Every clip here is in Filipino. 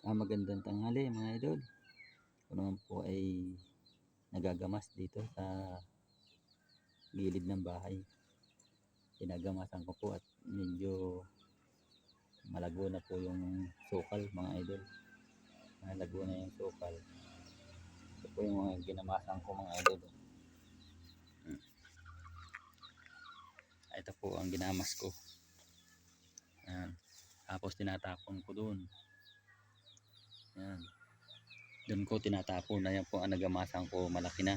Magandang tanghali mga idol. Ako naman po ay nagagamas dito sa gilid ng bahay. Ginagamasan ko po at medyo malago na po yung sukal mga idol. Malago na yung sukal. Ito po yung mga ginamasan ko mga idol. Ito po ang ginamas ko. Ayan. Tapos tinatapon ko doon. Ayan. Doon ko tinatapon. Ayan po ang nagamasan ko. Malaki na.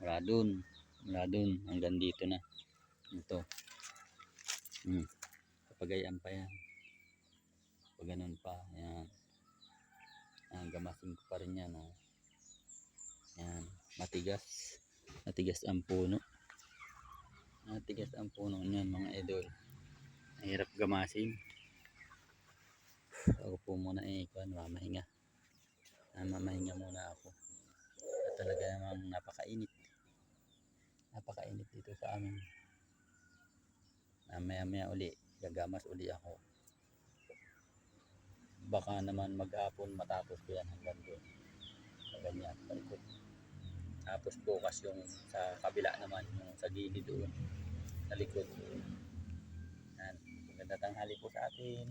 Mula doon hanggang dito na. Ito. Papagayan pa yan. Pag ganun pa. Ayan. Gamasin ko pa rin yan. Ayan. Matigas. Matigas ang puno. Matigas ang puno niyan mga idol. Mahirap gamasin. Ako po muna mamahinga. Mamahinga muna ako. At talaga namang napakainit. Napakainit dito sa amin. Maya uli. Gagamas uli ako. Baka naman maghapon matapos ko yan hanggang doon. Ganyan, palikot. Tapos bukas yung sa kabila naman, yung sa gilid doon, sa likod. Yan. Magandang tanghali po sa atin.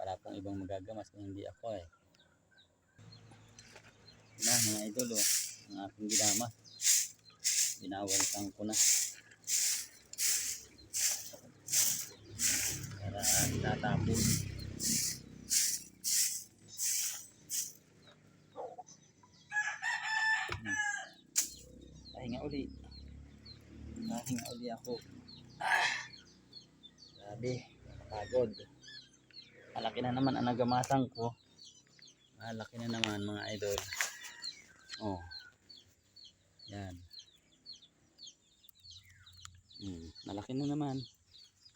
Wala pong ibang magagamas kung hindi ako eh. Na mga idol ang aking ginamas. Binawalsan ko na. Para itatapon. Pahinga uli. Pahinga uli ako. Grabe, pagod. Malaki na naman ang nagamasan ko. Malaki na naman mga idol. Yan. Malaki na naman.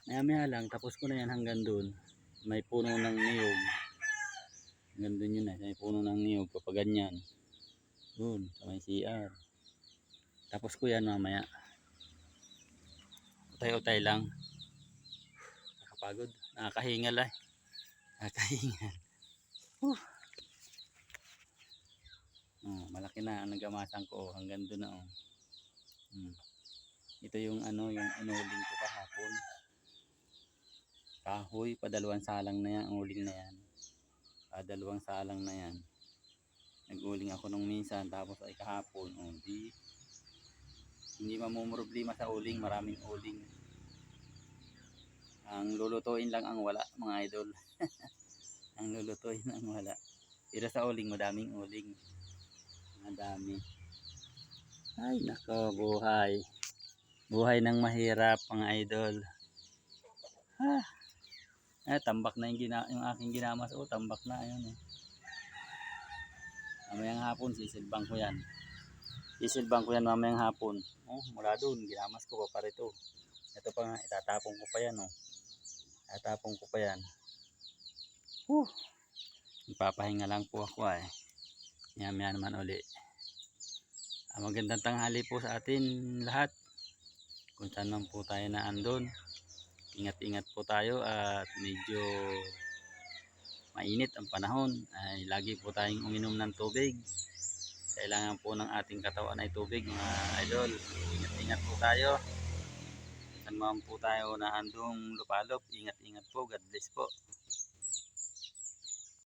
Maya lang, tapos ko na yan hanggang doon. May puno ng niyog. Hanggang doon yun may puno ng niyog. Kapag ganyan. Doon, sa may CR. Tapos ko yan mamaya. Utay-utay lang. Nakapagod. Nakakahingal ay. Nakakahingal. Malaki na ang nagamasan ko hanggang doon na Ito yung yung inuling ko kahapon. Kahoy, padalawang salang na yan, ang uling na yan. Padalawang salang na yan. Nag-uling ako nung minsan, tapos ay kahapon, hindi mamumroblema sa uling, maraming uling. Ang lulutuin lang ang wala, mga idol. Ang lulutuin ang wala. Pero sa uling, madaming uling. Madami. Ay, nako, buhay. Buhay ng mahirap, mga idol. Tambak na yung aking ginamas. Tambak na. Ayun Mamayang hapon, sisilbang ko yan. Sisilbang ko yan mamayang hapon. Mula doon, ginamas ko pa rito. Ito pa nga, itatapong ko pa yan. Itatapong ko pa yan. Ipapahinga lang po ako Maya naman uli. Magandang tanghali po sa atin lahat. Kung saan man po tayo na andon. Ingat-ingat po tayo at medyo mainit ang panahon. Lagi po tayong uminom ng tubig. Kailangan po ng ating katawan ay tubig mga idol. Ingat-ingat po tayo. Kung saan man po tayo na andong lupalop. Ingat-ingat po. God bless po.